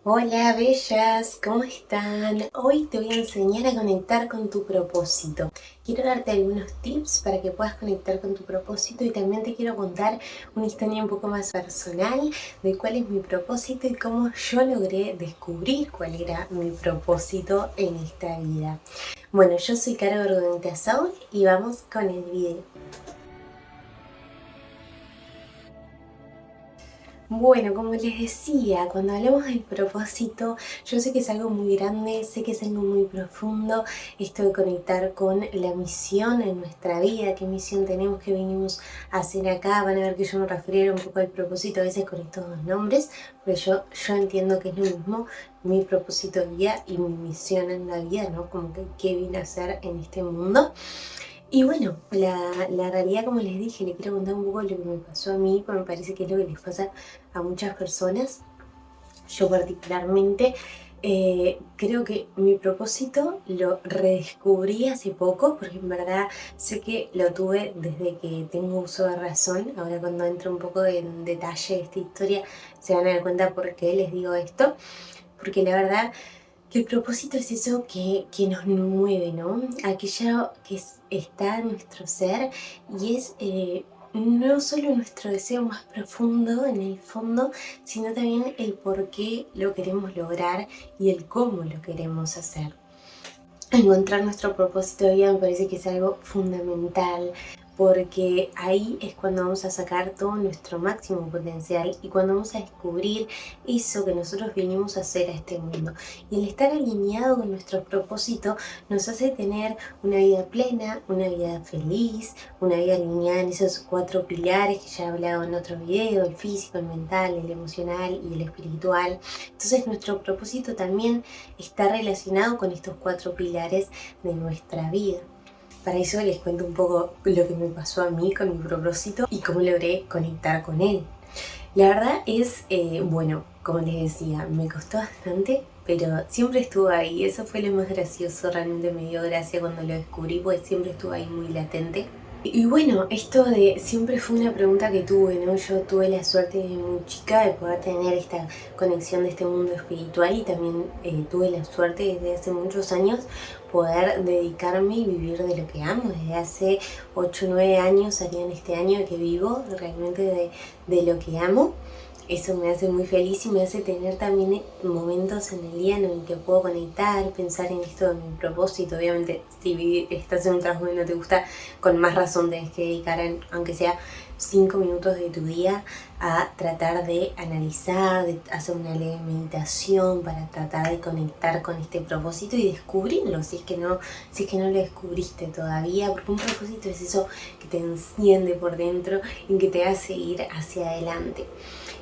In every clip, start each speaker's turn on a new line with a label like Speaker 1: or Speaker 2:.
Speaker 1: Hola, bellas, ¿cómo están? Hoy te voy a enseñar a conectar con tu propósito. Quiero darte algunos tips para que puedas conectar con tu propósito y también te quiero contar una historia un poco más personal de cuál es mi propósito y cómo yo logré descubrir cuál era mi propósito en esta vida. Bueno, yo soy Cara Bergonita Saúl y vamos con el video. Bueno, como les decía, cuando hablamos del propósito, yo sé que es algo muy grande, sé que es algo muy profundo, esto de conectar con la misión en nuestra vida, qué misión tenemos, qué venimos a hacer acá. Van a ver que yo me refiero un poco al propósito a veces con estos dos nombres, pero yo entiendo que es lo mismo, mi propósito de vida y mi misión en la vida, ¿no? Como que qué vine a hacer en este mundo. Y bueno, la realidad, como les dije, les quiero contar un poco lo que me pasó a mí, porque me parece que es lo que les pasa a muchas personas. Yo particularmente creo que mi propósito lo redescubrí hace poco, porque en verdad sé que lo tuve desde que tengo uso de razón. Ahora cuando entro un poco en detalle de esta historia se van a dar cuenta por qué les digo esto, porque la verdad que el propósito es eso que nos mueve, ¿no? Aquello que está en nuestro ser y es no solo nuestro deseo más profundo en el fondo, sino también el por qué lo queremos lograr y el cómo lo queremos hacer. Encontrar nuestro propósito de vida me parece que es algo fundamental, porque ahí es cuando vamos a sacar todo nuestro máximo potencial y cuando vamos a descubrir eso que nosotros vinimos a hacer a este mundo. Y el estar alineado con nuestro propósito nos hace tener una vida plena, una vida feliz, una vida alineada en esos 4 pilares que ya he hablado en otro video: el físico, el mental, el emocional y el espiritual. Entonces nuestro propósito también está relacionado con estos 4 pilares de nuestra vida. Para eso les cuento un poco lo que me pasó a mí con mi propósito y cómo logré conectar con él. La verdad es, bueno, como les decía, me costó bastante, pero siempre estuvo ahí. Eso fue lo más gracioso, realmente me dio gracia cuando lo descubrí, porque siempre estuvo ahí muy latente. Y bueno, esto de siempre fue una pregunta que tuve, ¿no? Yo tuve la suerte de muy chica de poder tener esta conexión de este mundo espiritual y también tuve la suerte desde hace muchos años poder dedicarme y vivir de lo que amo. Desde hace 8 o 9 años, harían este año que vivo realmente de lo que amo. Eso me hace muy feliz y me hace tener también momentos en el día en el que puedo conectar, pensar en esto de mi propósito. Obviamente, si estás en un trabajo que no te gusta, con más razón tenés que dedicar, aunque sea 5 minutos de tu día, a tratar de analizar, de hacer una leve meditación para tratar de conectar con este propósito y descubrirlo, si es que no lo descubriste todavía, porque un propósito es eso que te enciende por dentro y que te hace ir hacia adelante.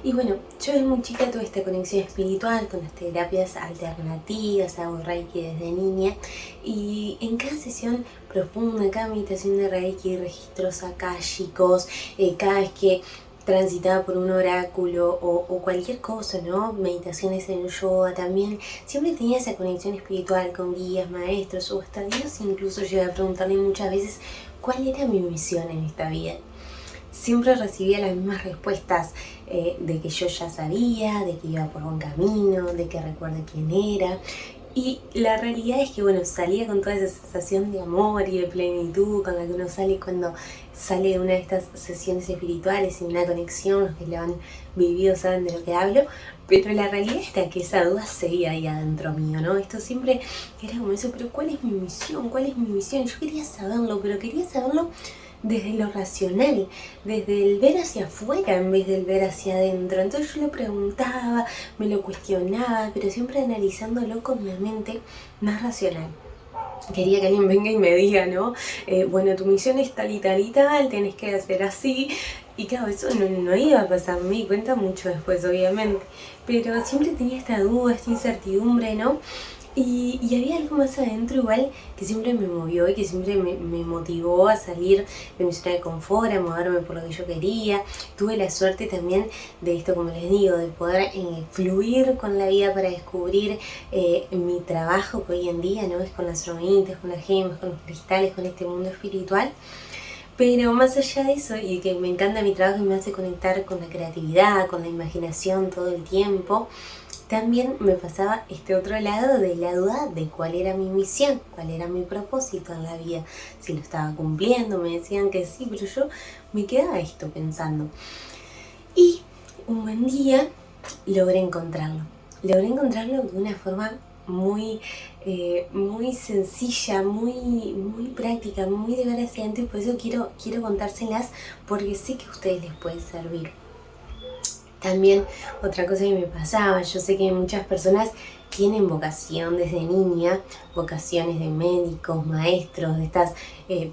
Speaker 1: Y bueno, yo desde muy chica tuve esta conexión espiritual con las terapias alternativas, hago Reiki desde niña y en cada sesión profunda, cada meditación de Reiki, registros akáshicos, cada vez que transitaba por un oráculo o cualquier cosa, ¿no? Meditaciones en yoga también, siempre tenía esa conexión espiritual con guías, maestros o hasta Dios. Incluso llegué a preguntarle muchas veces cuál era mi misión en esta vida. Siempre recibía las mismas respuestas, de que yo ya sabía, de que iba por buen camino, de que recuerde quién era. Y la realidad es que, bueno, salía con toda esa sensación de amor y de plenitud con la que uno sale cuando sale de una de estas sesiones espirituales y una conexión. Los que lo han vivido saben de lo que hablo, pero la realidad está que esa duda seguía ahí adentro mío, ¿no? Esto siempre era como eso, pero ¿cuál es mi misión? ¿Cuál es mi misión? Yo quería saberlo, pero quería saberlo desde lo racional, desde el ver hacia afuera en vez del ver hacia adentro. Entonces yo lo preguntaba, me lo cuestionaba, pero siempre analizándolo con una mente más racional. Quería que alguien venga y me diga, ¿no? Bueno, tu misión es tal y tal y tal, tenés que hacer así. Y claro, eso no iba a pasar, me di cuenta mucho después, obviamente. Pero siempre tenía esta duda, esta incertidumbre, ¿no? Y había algo más adentro igual que siempre me movió y que siempre me motivó a salir de mi zona de confort, a moverme por lo que yo quería. Tuve la suerte también de esto, como les digo, de poder fluir con la vida para descubrir mi trabajo, que hoy en día no es con las herramientas, con las gemas, con los cristales, con este mundo espiritual. Pero más allá de eso, y que me encanta mi trabajo y me hace conectar con la creatividad, con la imaginación todo el tiempo, también me pasaba este otro lado de la duda de cuál era mi misión, cuál era mi propósito en la vida, si lo estaba cumpliendo. Me decían que sí, pero yo me quedaba esto pensando. Y un buen día logré encontrarlo de una forma muy sencilla, muy práctica, muy de ver hacia adentro, y por eso quiero contárselas, porque sé que a ustedes les puede servir. También otra cosa que me pasaba, yo sé que muchas personas tienen vocación desde niña, vocaciones de médicos, maestros, de estas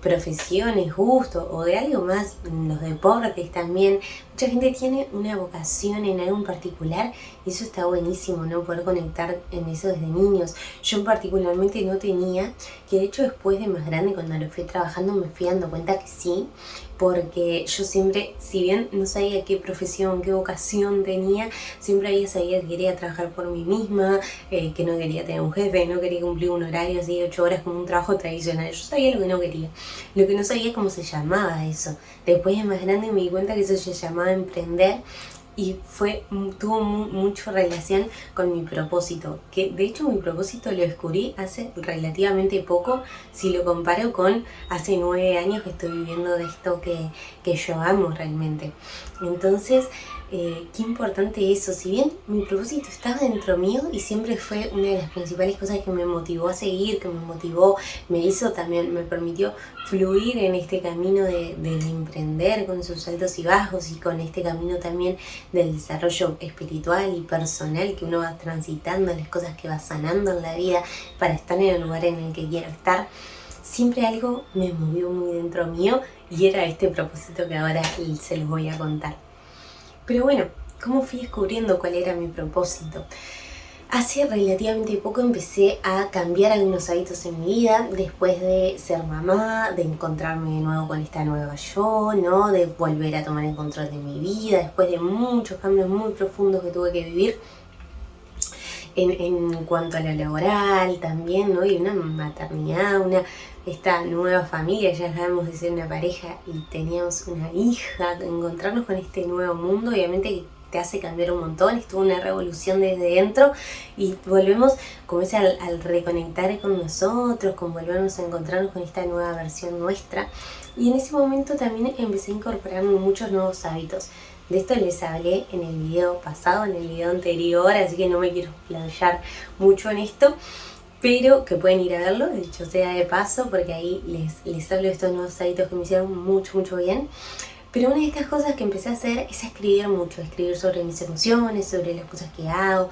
Speaker 1: profesiones justo, o de algo más, los deportes también. Mucha gente tiene una vocación en algo en particular y eso está buenísimo, ¿no? Poder conectar en eso desde niños. Yo particularmente no tenía, que de hecho después de más grande, cuando lo fui trabajando, me fui dando cuenta que sí, porque yo siempre, si bien no sabía qué profesión, qué vocación tenía, siempre había sabido que quería trabajar por mí misma, que no quería tener un jefe, no quería cumplir un horario así de 8 horas como un trabajo tradicional. Yo sabía lo que no quería, lo que no sabía es cómo se llamaba eso. Después de más grande me di cuenta que eso se llamaba emprender, y tuvo mucha relación con mi propósito, que de hecho mi propósito lo descubrí hace relativamente poco, si lo comparo con hace 9 años que estoy viviendo de esto que yo amo realmente. Entonces, qué importante eso. Si bien mi propósito estaba dentro mío y siempre fue una de las principales cosas que me motivó a seguir, que me motivó, me hizo también, me permitió fluir en este camino de emprender con sus altos y bajos, y con este camino también del desarrollo espiritual y personal que uno va transitando, las cosas que va sanando en la vida para estar en el lugar en el que quiero estar. Siempre algo me movió muy dentro mío y era este propósito que ahora se los voy a contar. Pero bueno, ¿cómo fui descubriendo cuál era mi propósito? Hace relativamente poco empecé a cambiar algunos hábitos en mi vida, después de ser mamá, de encontrarme de nuevo con esta nueva yo, ¿no? De volver a tomar el control de mi vida, después de muchos cambios muy profundos que tuve que vivir en cuanto a lo laboral también, ¿no? Y una maternidad, esta nueva familia, ya acabamos de ser una pareja y teníamos una hija, encontrarnos con este nuevo mundo, obviamente que te hace cambiar un montón, estuvo una revolución desde dentro, y volvemos como ese al reconectar con nosotros, con volvernos a encontrarnos con esta nueva versión nuestra. Y en ese momento también empecé a incorporar muchos nuevos hábitos. De esto les hablé en el video pasado, en el video anterior, así que no me quiero explayar mucho en esto, pero que pueden ir a verlo, de hecho sea de paso, porque ahí les hablo de estos nuevos hábitos que me hicieron mucho bien. Pero una de estas cosas que empecé a hacer es escribir mucho, escribir sobre mis emociones, sobre las cosas que hago,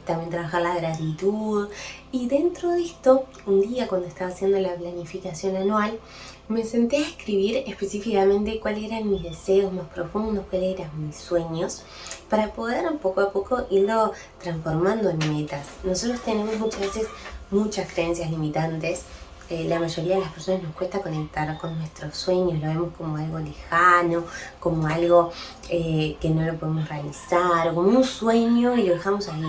Speaker 1: también trabajar la gratitud. Y dentro de esto, un día cuando estaba haciendo la planificación anual, me senté a escribir específicamente cuáles eran mis deseos más profundos, cuáles eran mis sueños, para poder poco a poco irlo transformando en metas. Nosotros tenemos muchas veces muchas creencias limitantes. La mayoría de las personas nos cuesta conectar con nuestros sueños, lo vemos como algo lejano, como algo que no lo podemos realizar, o como un sueño y lo dejamos ahí,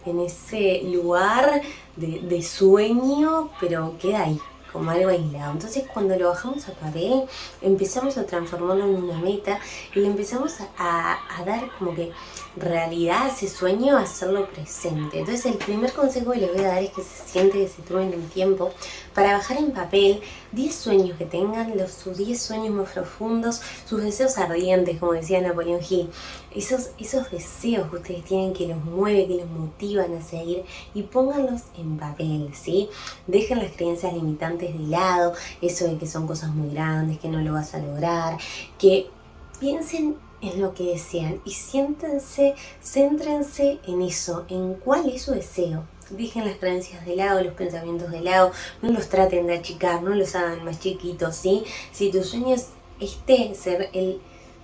Speaker 1: en ese lugar de sueño, pero queda ahí, como algo aislado. Entonces cuando lo bajamos a papel, empezamos a transformarlo en una meta y le empezamos a dar como que realidad a ese sueño, a hacerlo presente. Entonces el primer consejo que les voy a dar es que se sienten, que se tomen el tiempo para bajar en papel 10 sueños que tengan, sus 10 sueños más profundos, sus deseos ardientes, como decía Napoleón Hill, esos deseos que ustedes tienen, que los mueven, que los motivan a seguir, y pónganlos en papel, ¿sí? Dejen las creencias limitantes de lado, eso de que son cosas muy grandes, que no lo vas a lograr, que piensen en lo que desean y céntrense en eso, en cuál es su deseo. Dejen las creencias de lado, los pensamientos de lado, no los traten de achicar, no los hagan más chiquitos, ¿sí? Si tu sueño es ser el,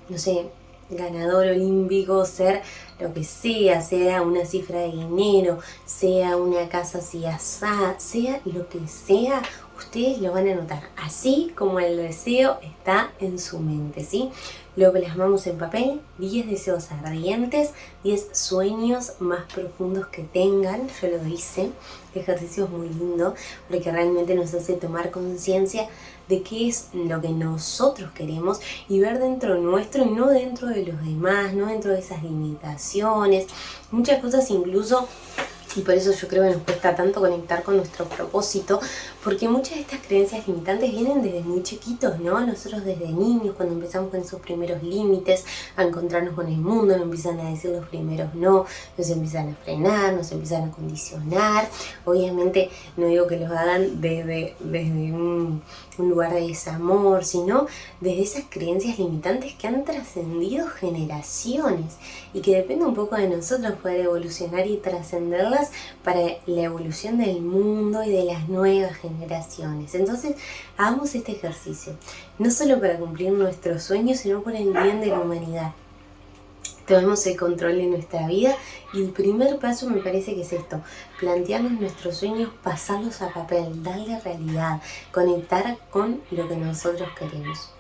Speaker 1: no sé, ganador olímpico, ser lo que sea una cifra de dinero, sea una casa así asá, sea lo que sea, ustedes lo van a notar, así como el deseo está en su mente, ¿sí? lo plasmamos en papel, 10 deseos ardientes, 10 sueños más profundos que tengan. Yo lo hice, este ejercicio es muy lindo porque realmente nos hace tomar conciencia de qué es lo que nosotros queremos y ver dentro nuestro y no dentro de los demás, no dentro de esas limitaciones, muchas cosas incluso. Y por eso yo creo que nos cuesta tanto conectar con nuestro propósito, porque muchas de estas creencias limitantes vienen desde muy chiquitos, ¿no? Nosotros desde niños, cuando empezamos con esos primeros límites, a encontrarnos con el mundo, nos empiezan a decir los primeros no, nos empiezan a frenar, nos empiezan a condicionar. Obviamente no digo que los hagan desde un lugar de desamor, sino desde esas creencias limitantes que han trascendido generaciones y que depende un poco de nosotros poder evolucionar y trascenderlas para la evolución del mundo y de las nuevas generaciones. Entonces, hagamos este ejercicio, no solo para cumplir nuestros sueños, sino por el bien de la humanidad. Tomemos el control de nuestra vida y el primer paso me parece que es esto, plantearnos nuestros sueños, pasarlos a papel, darle realidad, conectar con lo que nosotros queremos.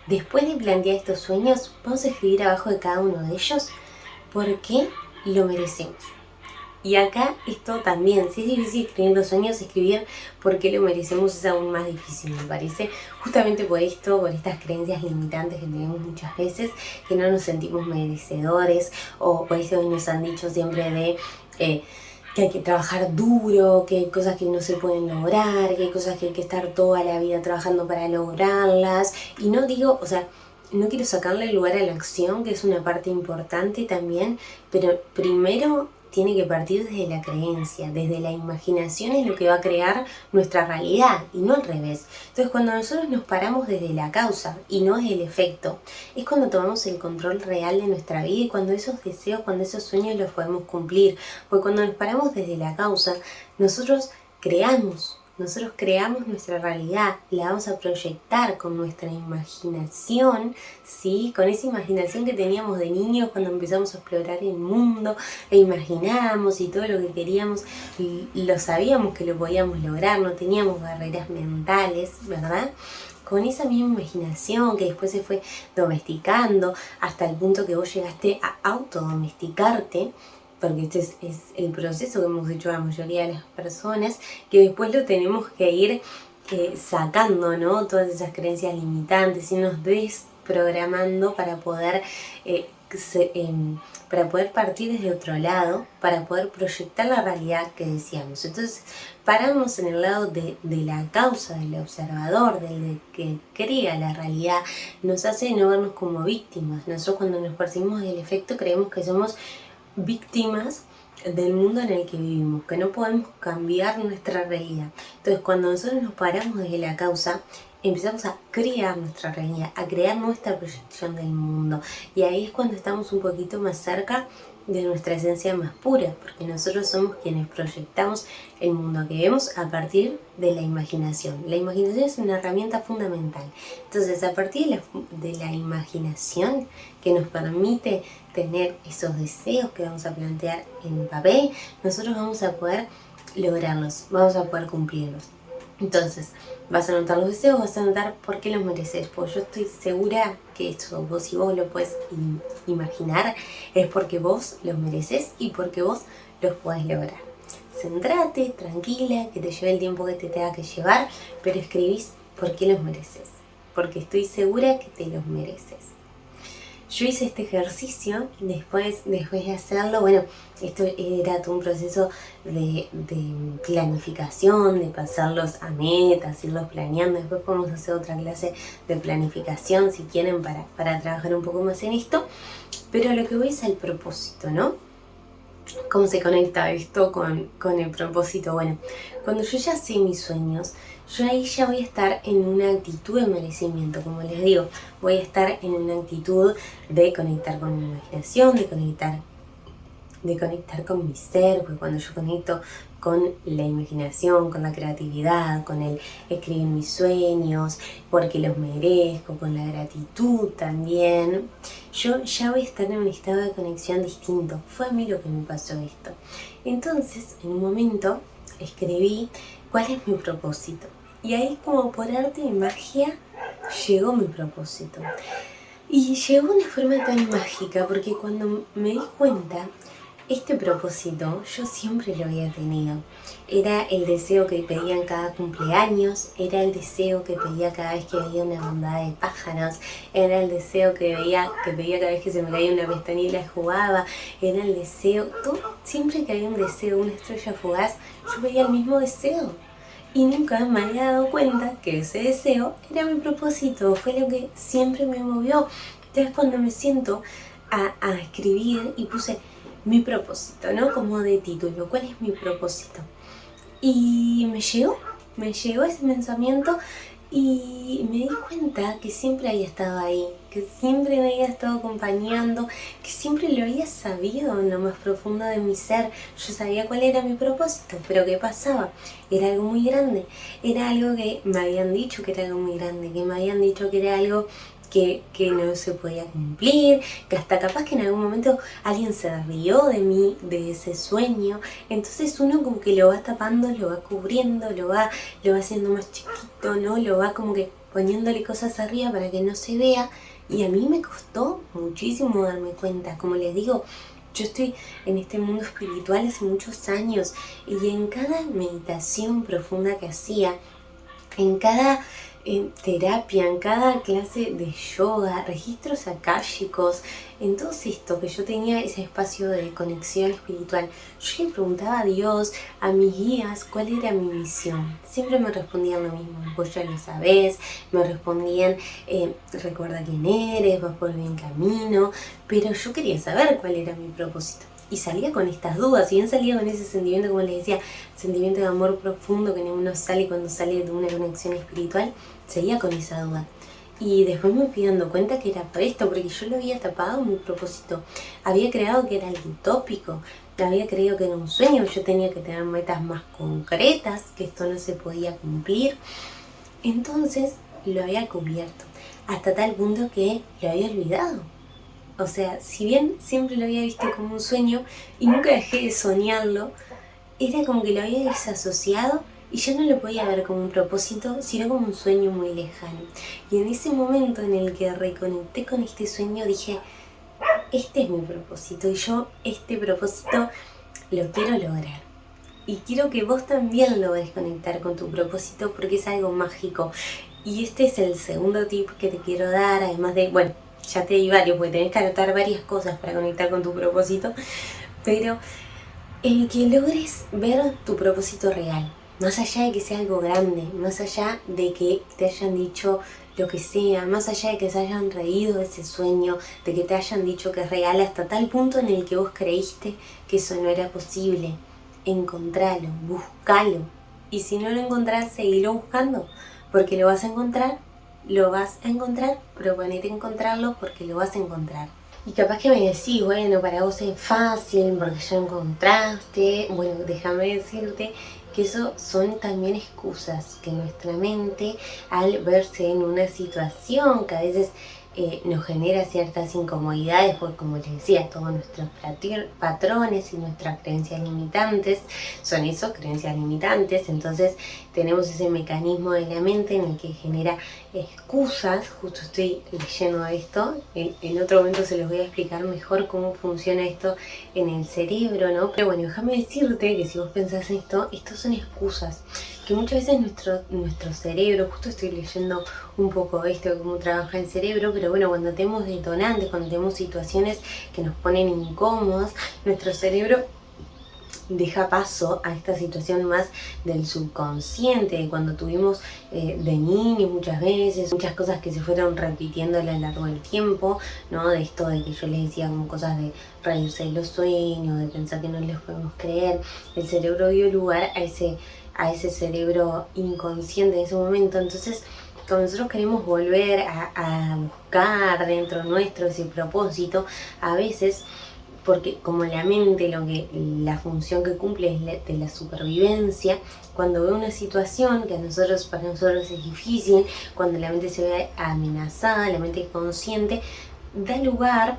Speaker 1: Después de plantear estos sueños, vamos a escribir abajo de cada uno de ellos por qué lo merecemos. Y acá esto también, si es difícil escribir los sueños, escribir por qué lo merecemos es aún más difícil, me parece. Justamente por esto, por estas creencias limitantes que tenemos muchas veces, que no nos sentimos merecedores, o por eso nos han dicho siempre de que hay que trabajar duro, que hay cosas que no se pueden lograr, que hay cosas que hay que estar toda la vida trabajando para lograrlas. Y no digo, o sea, no quiero sacarle el lugar a la acción, que es una parte importante también, pero primero tiene que partir desde la creencia, desde la imaginación es lo que va a crear nuestra realidad y no al revés. Entonces cuando nosotros nos paramos desde la causa y no desde el efecto, es cuando tomamos el control real de nuestra vida y cuando esos deseos, cuando esos sueños los podemos cumplir. Porque cuando nos paramos desde la causa, nosotros creamos nuestra realidad, la vamos a proyectar con nuestra imaginación, ¿sí? Con esa imaginación que teníamos de niños cuando empezamos a explorar el mundo e imaginábamos y todo lo que queríamos y lo sabíamos que lo podíamos lograr, no teníamos barreras mentales, ¿verdad? Con esa misma imaginación que después se fue domesticando hasta el punto que vos llegaste a autodomesticarte, porque este es el proceso que hemos hecho la mayoría de las personas, que después lo tenemos que ir sacando, ¿no? Todas esas creencias limitantes, irnos desprogramando para poder partir desde otro lado, para poder proyectar la realidad que deseamos. Entonces, pararnos en el lado de la causa, del observador, del que crea la realidad, nos hace no vernos como víctimas. Nosotros cuando nos percibimos del efecto creemos que somos víctimas del mundo en el que vivimos, que no podemos cambiar nuestra realidad. Entonces cuando nosotros nos paramos desde la causa, empezamos a crear nuestra realidad, a crear nuestra proyección del mundo, y ahí es cuando estamos un poquito más cerca de nuestra esencia más pura, porque nosotros somos quienes proyectamos el mundo que vemos a partir de la imaginación. La imaginación es una herramienta fundamental. Entonces, a partir de la imaginación que nos permite tener esos deseos que vamos a plantear en papel, nosotros vamos a poder lograrlos, vamos a poder cumplirlos. Entonces, vas a anotar los deseos, vas a anotar por qué los mereces, porque yo estoy segura que esto, si vos lo puedes imaginar, es porque vos los mereces y porque vos los podés lograr. Centrate, tranquila, que te lleve el tiempo que te tenga que llevar, pero escribís por qué los mereces, porque estoy segura que te los mereces. Yo hice este ejercicio después de hacerlo, bueno, esto era todo un proceso de planificación, de pasarlos a metas, irlos planeando. Después podemos hacer otra clase de planificación si quieren para trabajar un poco más en esto. Pero lo que voy es al propósito, ¿no? ¿Cómo se conecta esto con el propósito? Bueno, cuando yo ya sé mis sueños, yo ahí ya voy a estar en una actitud de merecimiento, como les digo, voy a estar en una actitud de conectar con mi imaginación, de conectar con mi ser, porque cuando yo conecto con la imaginación, con la creatividad, con el escribir mis sueños, porque los merezco, con la gratitud también, yo ya voy a estar en un estado de conexión distinto. Fue a mí lo que me pasó esto. Entonces, en un momento, escribí cuál es mi propósito. Y ahí, como por arte de magia, llegó mi propósito. Y llegó de una forma tan mágica, porque cuando me di cuenta, este propósito yo siempre lo había tenido. Era el deseo que pedía en cada cumpleaños, era el deseo que pedía cada vez que veía una bandada de pájaros, era el deseo que pedía cada vez que se me caía una pestañilla y jugaba, era el deseo, siempre que había un deseo, una estrella fugaz, yo pedía el mismo deseo. Y nunca me había dado cuenta que ese deseo era mi propósito, fue lo que siempre me movió. Entonces cuando me siento a escribir y puse mi propósito, ¿no? Como de título, ¿cuál es mi propósito? Y me llegó ese pensamiento y me di cuenta que siempre había estado ahí, que siempre me había estado acompañando, que siempre lo había sabido en lo más profundo de mi ser. Yo sabía cuál era mi propósito, pero ¿qué pasaba? Era algo muy grande, era algo que me habían dicho que era algo muy grande, que me habían dicho que era algo que no se podía cumplir, que hasta capaz que en algún momento alguien se rió de mí, de ese sueño. Entonces uno como que lo va tapando, lo va cubriendo, lo va haciendo más chiquito, ¿no? Lo va como que poniéndole cosas arriba para que no se vea. Y a mí me costó muchísimo darme cuenta. Como les digo, yo estoy en este mundo espiritual hace muchos años y en cada meditación profunda que hacía, en cada terapia, en cada clase de yoga, registros akáshicos, en todo esto que yo tenía ese espacio de conexión espiritual, yo le preguntaba a Dios, a mis guías, cuál era mi misión. Siempre me respondían lo mismo: vos ya lo sabés. Me respondían, recuerda quién eres, vas por el buen camino. Pero yo quería saber cuál era mi propósito. Y salía con estas dudas, y bien salía con ese sentimiento, como les decía, sentimiento de amor profundo que uno sale cuando sale de una conexión espiritual, seguía con esa duda. Y después me fui dando cuenta que era por esto, porque yo lo había tapado mi propósito. Había creado que era algo utópico, había creído que era un sueño, yo tenía que tener metas más concretas, que esto no se podía cumplir. Entonces lo había cubierto, hasta tal punto que lo había olvidado. O sea, si bien siempre lo había visto como un sueño y nunca dejé de soñarlo, era como que lo había desasociado y ya no lo podía ver como un propósito, sino como un sueño muy lejano. Y en ese momento en el que reconecté con este sueño, dije, este es mi propósito y yo este propósito lo quiero lograr. Y quiero que vos también logres conectar con tu propósito, porque es algo mágico. Y este es el segundo tip que te quiero dar, además de, bueno, ya te di varios, porque tenés que anotar varias cosas para conectar con tu propósito, pero el que logres ver tu propósito real, más allá de que sea algo grande, más allá de que te hayan dicho lo que sea, más allá de que se hayan reído de ese sueño, de que te hayan dicho que es real, hasta tal punto en el que vos creíste que eso no era posible, encontralo, buscalo. Y si no lo encontrás, seguilo buscando, porque lo vas a encontrar, proponete encontrarlo porque lo vas a encontrar. Y capaz que me decís, bueno, para vos es fácil porque ya encontraste. Bueno, déjame decirte que eso son también excusas que nuestra mente, al verse en una situación que a veces nos genera ciertas incomodidades, porque como les decía, todos nuestros patrones y nuestras creencias limitantes son eso, creencias limitantes. Entonces tenemos ese mecanismo de la mente en el que genera excusas. Justo estoy leyendo esto, en otro momento se los voy a explicar mejor cómo funciona esto en el cerebro, ¿no? Pero bueno, déjame decirte que si vos pensás esto, estos son excusas, que muchas veces nuestro cerebro, justo estoy leyendo un poco esto de cómo trabaja el cerebro, pero bueno, cuando tenemos detonantes, cuando tenemos situaciones que nos ponen incómodos, nuestro cerebro deja paso a esta situación más del subconsciente, de cuando tuvimos de niños muchas veces, muchas cosas que se fueron repitiendo a lo largo del tiempo, ¿no? De esto de que yo les decía como cosas de reírse de los sueños, de pensar que no les podemos creer. El cerebro dio lugar a ese cerebro inconsciente en ese momento. Entonces, cuando nosotros queremos volver a buscar dentro nuestro ese propósito, a veces, porque como la mente, la función que cumple es de la supervivencia, cuando ve una situación que para nosotros es difícil, cuando la mente se ve amenazada, la mente consciente, da lugar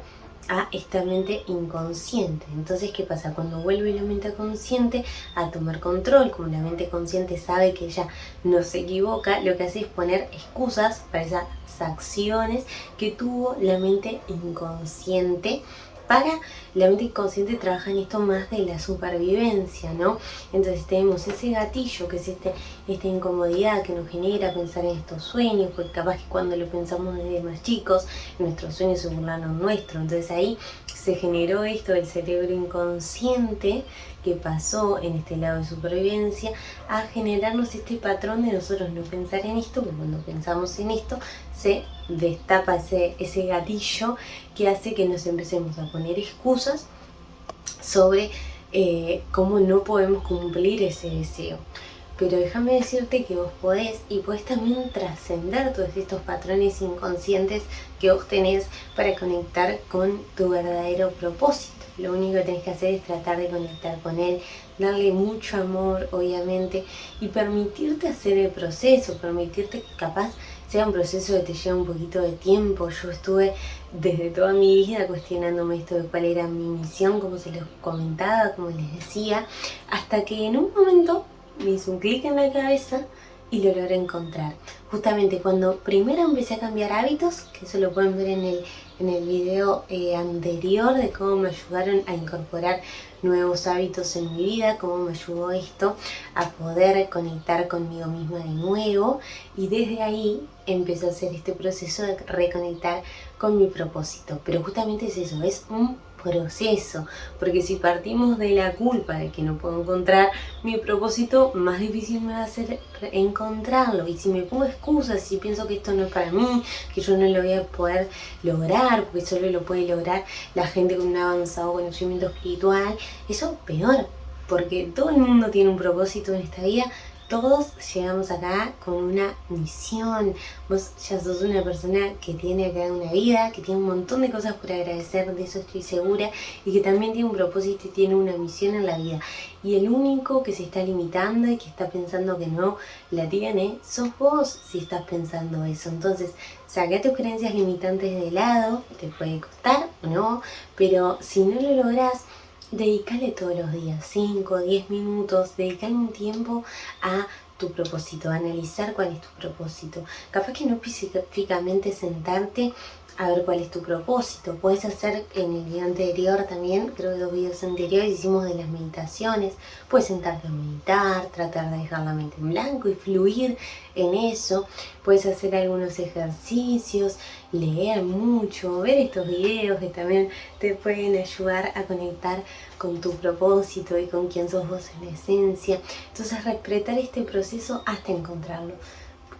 Speaker 1: a esta mente inconsciente. Entonces, ¿qué pasa? Cuando vuelve la mente consciente a tomar control, como la mente consciente sabe que ella no se equivoca, lo que hace es poner excusas para esas acciones que tuvo la mente inconsciente. Para la mente inconsciente trabaja en esto más de la supervivencia, ¿no? Entonces tenemos ese gatillo que es esta incomodidad que nos genera pensar en estos sueños, porque capaz que cuando lo pensamos desde más chicos, nuestros sueños se burlaron nuestros. Entonces ahí se generó esto del cerebro inconsciente que pasó en este lado de supervivencia a generarnos este patrón de nosotros no pensar en esto, porque cuando pensamos en esto se destapa ese gatillo que hace que nos empecemos a poner excusas sobre cómo no podemos cumplir ese deseo. Pero déjame decirte que vos podés y podés también trascender todos estos patrones inconscientes que vos tenés para conectar con tu verdadero propósito. Lo único que tenés que hacer es tratar de conectar con él, darle mucho amor, obviamente, y permitirte hacer el proceso, permitirte que capaz sea un proceso que te lleva un poquito de tiempo. Yo estuve desde toda mi vida cuestionándome esto de cuál era mi misión, como se los comentaba, como les decía, hasta que en un momento me hizo un clic en la cabeza y lo logré encontrar. Justamente cuando primero empecé a cambiar hábitos, que eso lo pueden ver en el video anterior de cómo me ayudaron a incorporar nuevos hábitos en mi vida, cómo me ayudó esto a poder conectar conmigo misma de nuevo, y desde ahí empecé a hacer este proceso de reconectar con mi propósito. Pero justamente es eso, es un proceso, porque si partimos de la culpa de que no puedo encontrar mi propósito, más difícil me va a ser encontrarlo. Y si me pongo excusas, si pienso que esto no es para mí, que yo no lo voy a poder lograr, porque solo lo puede lograr la gente con un avanzado conocimiento espiritual, eso peor, porque todo el mundo tiene un propósito en esta vida. Todos llegamos acá con una misión. Vos ya sos una persona que tiene acá una vida, que tiene un montón de cosas por agradecer, de eso estoy segura, y que también tiene un propósito y tiene una misión en la vida. Y el único que se está limitando y que está pensando que no la tiene, sos vos si estás pensando eso. Entonces, saca tus creencias limitantes de lado, te puede costar o no, pero si no lo lográs, dedícale todos los días, 5, 10 minutos, dedícale un tiempo a tu propósito, a analizar cuál es tu propósito. Capaz que no específicamente sentarte a ver cuál es tu propósito. Puedes hacer en el video anterior también, creo que 2 videos anteriores hicimos de las meditaciones. Puedes sentarte a meditar, tratar de dejar la mente en blanco y fluir en eso. Puedes hacer algunos ejercicios, leer mucho, ver estos videos que también te pueden ayudar a conectar con tu propósito y con quién sos vos en esencia. Entonces, respetar este proceso hasta encontrarlo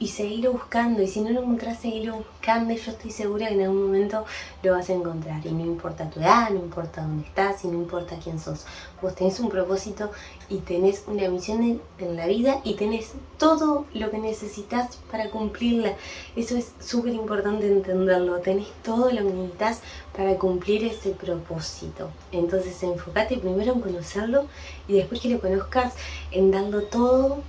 Speaker 1: y seguirlo buscando, y si no lo encontrás, seguirlo buscando, y yo estoy segura que en algún momento lo vas a encontrar. Y no importa tu edad, no importa dónde estás, y no importa quién sos, vos tenés un propósito y tenés una misión en la vida, y tenés todo lo que necesitas para cumplirla. Eso es súper importante entenderlo, tenés todo lo que necesitas para cumplir ese propósito. Entonces enfócate primero en conocerlo, y después que lo conozcas, en darlo todo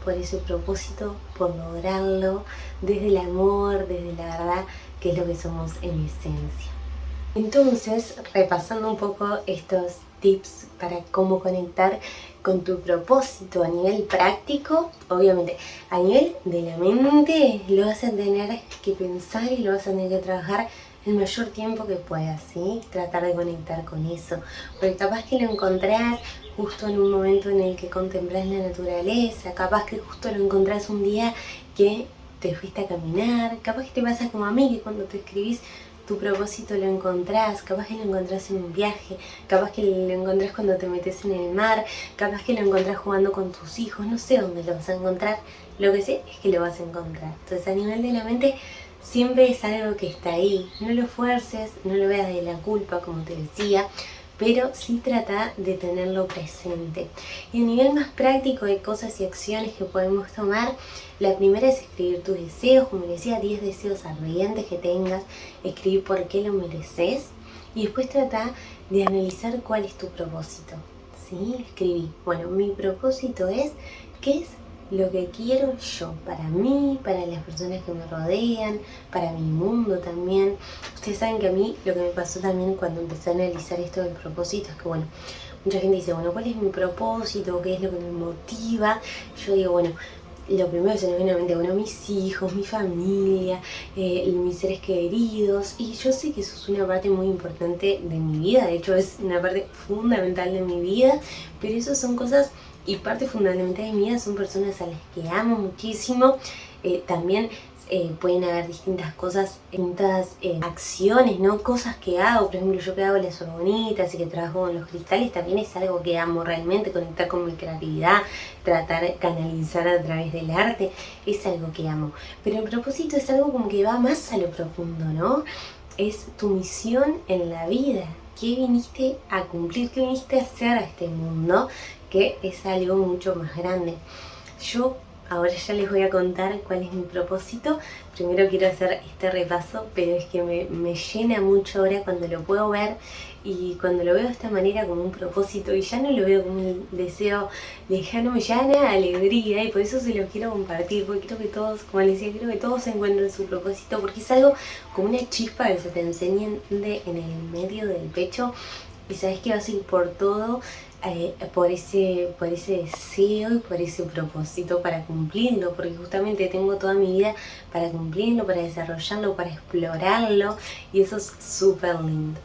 Speaker 1: por ese propósito, por lograrlo desde el amor, desde la verdad, que es lo que somos en esencia. Entonces, repasando un poco estos tips para cómo conectar con tu propósito a nivel práctico, obviamente a nivel de la mente lo vas a tener que pensar y lo vas a tener que trabajar el mayor tiempo que puedas, ¿sí? Tratar de conectar con eso, porque capaz que lo encontrás justo en un momento en el que contemplás la naturaleza, capaz que justo lo encontrás un día que te fuiste a caminar, capaz que te pasa como a mí, que cuando te escribís tu propósito lo encontrás, capaz que lo encontrás en un viaje, capaz que lo encontrás cuando te metes en el mar, capaz que lo encontrás jugando con tus hijos, no sé dónde lo vas a encontrar, lo que sé es que lo vas a encontrar. Entonces, a nivel de la mente, siempre es algo que está ahí, no lo fuerces, no lo veas de la culpa, como te decía, pero sí trata de tenerlo presente. Y a nivel más práctico de cosas y acciones que podemos tomar, la primera es escribir tus deseos, como decía, 10 deseos ardientes que tengas, escribir por qué lo mereces, y después trata de analizar cuál es tu propósito, ¿sí? Escribí, bueno, mi propósito es, ¿qué es lo que quiero yo, para mí, para las personas que me rodean, para mi mundo también. Ustedes saben que a mí lo que me pasó también cuando empecé a analizar esto del propósito es que, bueno, mucha gente dice, bueno, ¿cuál es mi propósito? ¿Qué es lo que me motiva? Yo digo, bueno, lo primero que se me viene a la mente, bueno, mis hijos, mi familia, mis seres queridos, y yo sé que eso es una parte muy importante de mi vida, de hecho es una parte fundamental de mi vida, pero eso son cosas y parte fundamental de mi vida, son personas a las que amo muchísimo. También pueden haber distintas cosas, distintas acciones, ¿no? Cosas que hago, por ejemplo, yo que hago las orgonitas y que trabajo con los cristales, también es algo que amo realmente, conectar con mi creatividad, tratar de canalizar a través del arte, es algo que amo. Pero el propósito es algo como que va más a lo profundo, ¿no? Es tu misión en la vida. ¿Qué viniste a cumplir? ¿Qué viniste a hacer a este mundo? Que es algo mucho más grande. Yo ahora ya les voy a contar cuál es mi propósito. Primero quiero hacer este repaso, pero es que me llena mucho ahora cuando lo puedo ver y cuando lo veo de esta manera como un propósito y ya no lo veo como un deseo lejano, me llena alegría y por eso se los quiero compartir, porque quiero que todos, como les decía, quiero que todos encuentren su propósito, porque es algo como una chispa que se te enciende en el medio del pecho y sabes que vas a ir por todo. Por ese deseo y por ese propósito para cumplirlo, porque justamente tengo toda mi vida para cumplirlo, para desarrollarlo, para explorarlo y eso es súper lindo.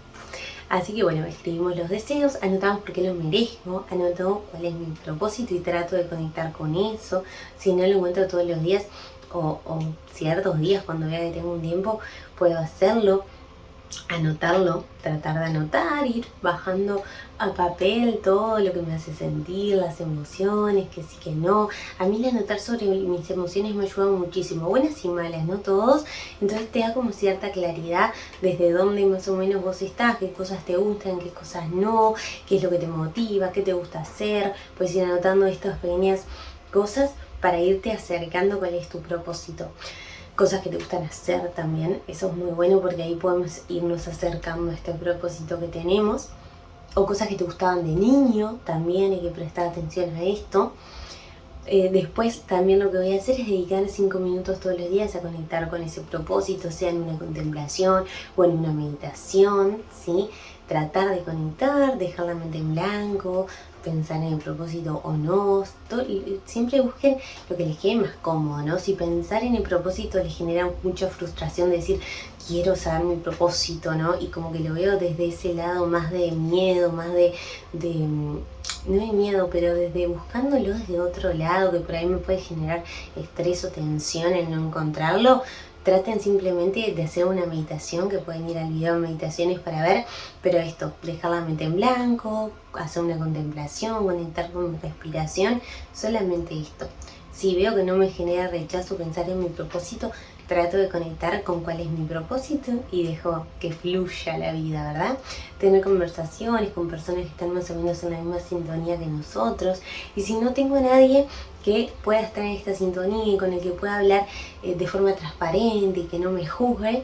Speaker 1: Así que bueno, escribimos los deseos, anotamos por qué lo merezco, anoto cuál es mi propósito y trato de conectar con eso. Si no lo encuentro todos los días o ciertos días cuando vea que tengo un tiempo, puedo hacerlo. Anotarlo, tratar de anotar, ir bajando a papel todo lo que me hace sentir, las emociones, que sí, que no. A mí el anotar sobre mis emociones me ayuda muchísimo, buenas y malas, ¿no? Todos. Entonces te da como cierta claridad desde dónde más o menos vos estás, qué cosas te gustan, qué cosas no, qué es lo que te motiva, qué te gusta hacer. Puedes ir anotando estas pequeñas cosas para irte acercando cuál es tu propósito. Cosas que te gustan hacer también, eso es muy bueno porque ahí podemos irnos acercando a este propósito que tenemos. O cosas que te gustaban de niño, también hay que prestar atención a esto. Después también lo que voy a hacer es dedicar 5 minutos todos los días a conectar con ese propósito, sea en una contemplación o en una meditación, ¿sí? Tratar de conectar, dejar la mente en blanco, pensar en el propósito o no. Siempre busquen lo que les quede más cómodo, ¿no? Si pensar en el propósito les genera mucha frustración de decir, quiero saber mi propósito, ¿no? Y como que lo veo desde ese lado más de miedo, más de no hay miedo, pero desde buscándolo desde otro lado, que por ahí me puede generar estrés o tensión en no encontrarlo. Traten simplemente de hacer una meditación, que pueden ir al video de meditaciones para ver, pero esto, dejar la mente en blanco, hacer una contemplación, conectar con mi respiración, solamente esto. Si veo que no me genera rechazo pensar en mi propósito, trato de conectar con cuál es mi propósito y dejo que fluya la vida, ¿verdad? Tener conversaciones con personas que están más o menos en la misma sintonía que nosotros. Y si no tengo a nadie que pueda estar en esta sintonía y con el que pueda hablar de forma transparente y que no me juzgue,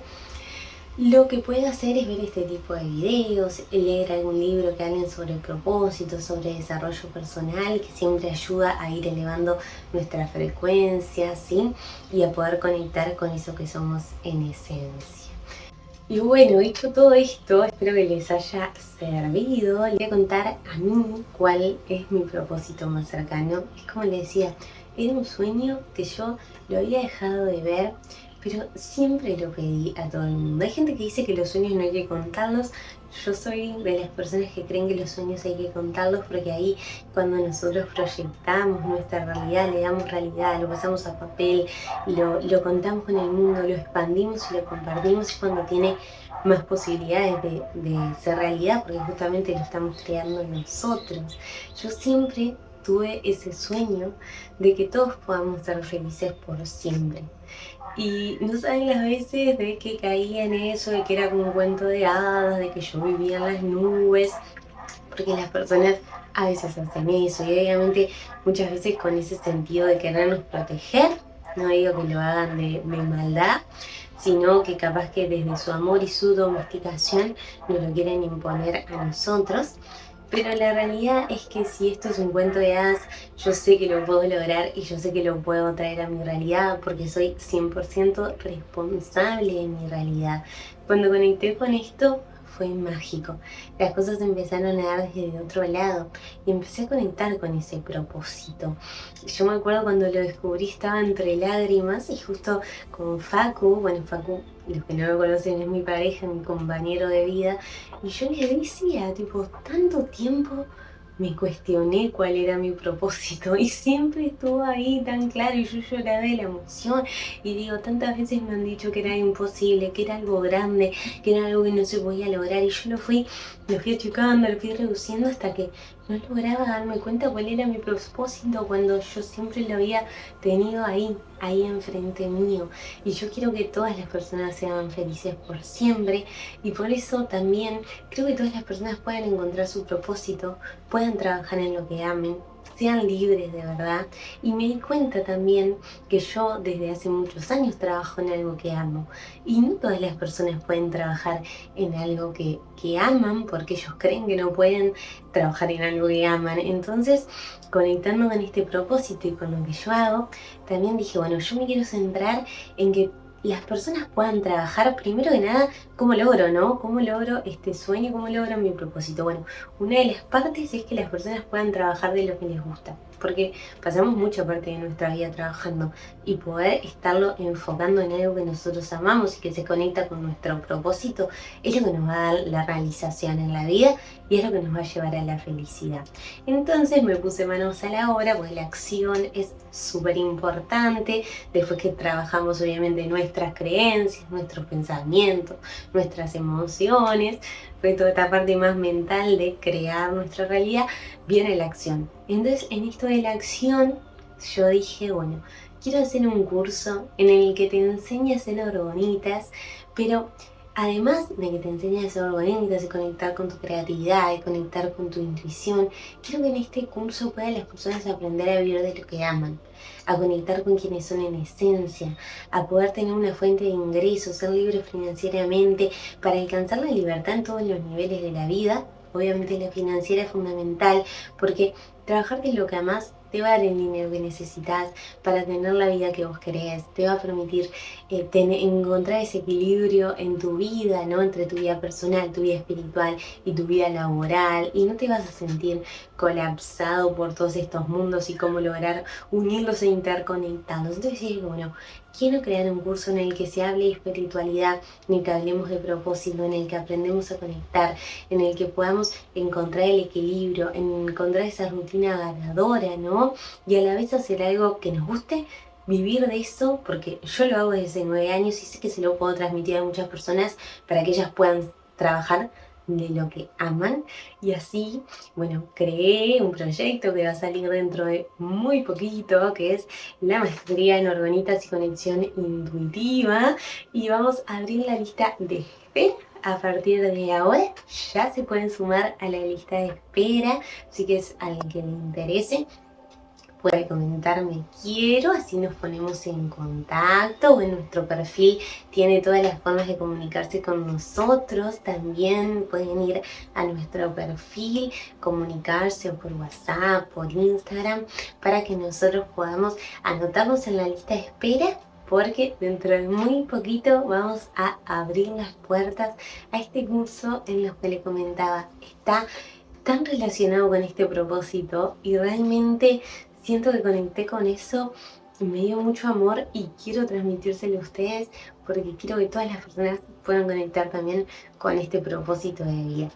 Speaker 1: lo que puedo hacer es ver este tipo de videos, leer algún libro que hablen sobre el propósito, sobre desarrollo personal, que siempre ayuda a ir elevando nuestra frecuencia, ¿sí? Y a poder conectar con eso que somos en esencia. Y bueno, dicho todo esto, espero que les haya servido. Les voy a contar a mí cuál es mi propósito más cercano. Es como les decía, era un sueño que yo lo había dejado de ver, pero siempre lo pedí a todo el mundo. Hay gente que dice que los sueños no hay que contarlos. Yo soy de las personas que creen que los sueños hay que contarlos porque ahí cuando nosotros proyectamos nuestra realidad, le damos realidad, lo pasamos a papel, lo contamos con el mundo, lo expandimos y lo compartimos, es cuando tiene más posibilidades de ser realidad, porque justamente lo estamos creando nosotros. Yo siempre tuve ese sueño de que todos podamos ser felices por siempre. Y no saben las veces de que caía en eso, de que era como un cuento de hadas, de que yo vivía en las nubes, porque las personas a veces hacen eso y obviamente muchas veces con ese sentido de querernos proteger. No digo que lo hagan de maldad, sino que capaz que desde su amor y su domesticación nos lo quieren imponer a nosotros. Pero la realidad es que si esto es un cuento de hadas, yo sé que lo puedo lograr y yo sé que lo puedo traer a mi realidad porque soy 100% responsable de mi realidad. Cuando conecté con esto fue mágico. Las cosas empezaron a dar desde otro lado y empecé a conectar con ese propósito. Yo me acuerdo cuando lo descubrí estaba entre lágrimas y justo con Facu, bueno, Facu, los que no lo conocen, es mi pareja, mi compañero de vida, y yo les decía, tipo, tanto tiempo me cuestioné cuál era mi propósito y siempre estuvo ahí tan claro y yo lloraba de la emoción y digo, tantas veces me han dicho que era imposible, que era algo grande, que era algo que no se podía lograr y yo lo fui achicando, lo fui reduciendo hasta que no lograba darme cuenta cuál era mi propósito cuando yo siempre lo había tenido ahí enfrente mío. Y yo quiero que todas las personas sean felices por siempre y por eso también creo que todas las personas puedan encontrar su propósito, puedan trabajar en lo que amen, sean libres de verdad. Y me di cuenta también que yo desde hace muchos años trabajo en algo que amo y no todas las personas pueden trabajar en algo que aman porque ellos creen que no pueden trabajar en algo que aman. Entonces, conectando con este propósito y con lo que yo hago, también dije, bueno, yo me quiero centrar en que las personas puedan trabajar, primero que nada, cómo logro, ¿no? ¿Cómo logro este sueño? ¿Cómo logro mi propósito? Bueno, una de las partes es que las personas puedan trabajar de lo que les gusta, porque pasamos mucha parte de nuestra vida trabajando y poder estarlo enfocando en algo que nosotros amamos y que se conecta con nuestro propósito es lo que nos va a dar la realización en la vida y es lo que nos va a llevar a la felicidad. Entonces me puse manos a la obra, porque la acción es súper importante. Después que trabajamos obviamente nuestras creencias, nuestros pensamientos, nuestras emociones, fue toda esta parte más mental de crear nuestra realidad, viene la acción. Entonces en esto de la acción yo dije, bueno, quiero hacer un curso en el que te enseñe a hacer orgonitas, pero además de que te enseñe a hacer bonitas y conectar con tu creatividad y conectar con tu intuición, quiero que en este curso puedan las personas aprender a vivir de lo que aman, a conectar con quienes son en esencia, a poder tener una fuente de ingresos, ser libres financieramente, para alcanzar la libertad en todos los niveles de la vida. Obviamente la financiera es fundamental porque trabajar de lo que amas te va a dar el dinero que necesitas para tener la vida que vos querés, te va a permitir encontrar ese equilibrio en tu vida, ¿no? Entre tu vida personal, tu vida espiritual y tu vida laboral, y no te vas a sentir colapsado por todos estos mundos y cómo lograr unirlos e interconectarlos. Entonces digo, bueno, quiero crear un curso en el que se hable de espiritualidad, en el que hablemos de propósito, en el que aprendemos a conectar, en el que podamos encontrar el equilibrio, en encontrar esa rutina ganadora, ¿no? Y a la vez hacer algo que nos guste, vivir de eso, porque yo lo hago desde 9 años y sé que se lo puedo transmitir a muchas personas para que ellas puedan trabajar de lo que aman. Y así, bueno, creé un proyecto que va a salir dentro de muy poquito, que es la maestría en orgonitas y conexión intuitiva, y vamos a abrir la lista de espera. A partir de ahora ya se pueden sumar a la lista de espera, así que es al que le interese puede comentarme quiero, así nos ponemos en contacto. En nuestro perfil tiene todas las formas de comunicarse con nosotros. También pueden ir a nuestro perfil, comunicarse o por WhatsApp, por Instagram, para que nosotros podamos anotarnos en la lista de espera, porque dentro de muy poquito vamos a abrir las puertas a este curso en los que le comentaba. Está tan relacionado con este propósito y realmente siento que conecté con eso, me dio mucho amor y quiero transmitírselo a ustedes porque quiero que todas las personas puedan conectar también con este propósito de vida.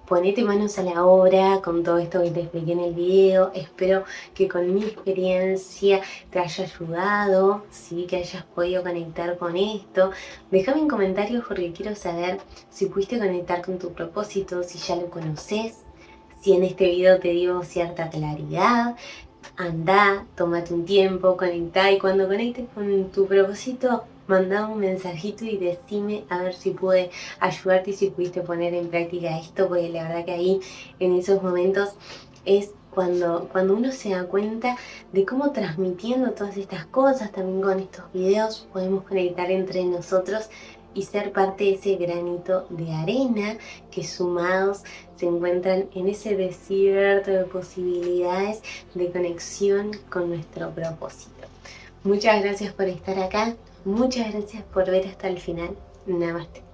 Speaker 1: Ponete manos a la obra con todo esto que te expliqué en el video. Espero que con mi experiencia te haya ayudado, ¿sí? Que hayas podido conectar con esto. Déjame en comentarios porque quiero saber si pudiste conectar con tu propósito, si ya lo conoces, si en este video te dio cierta claridad. Andá, tómate un tiempo, conectá y cuando conectes con tu propósito, mandá un mensajito y decime a ver si pude ayudarte y si pudiste poner en práctica esto, porque la verdad que ahí en esos momentos es cuando uno se da cuenta de cómo transmitiendo todas estas cosas, también con estos videos, podemos conectar entre nosotros y ser parte de ese granito de arena que sumados se encuentran en ese desierto de posibilidades de conexión con nuestro propósito. Muchas gracias por estar acá, muchas gracias por ver hasta el final. Namaste.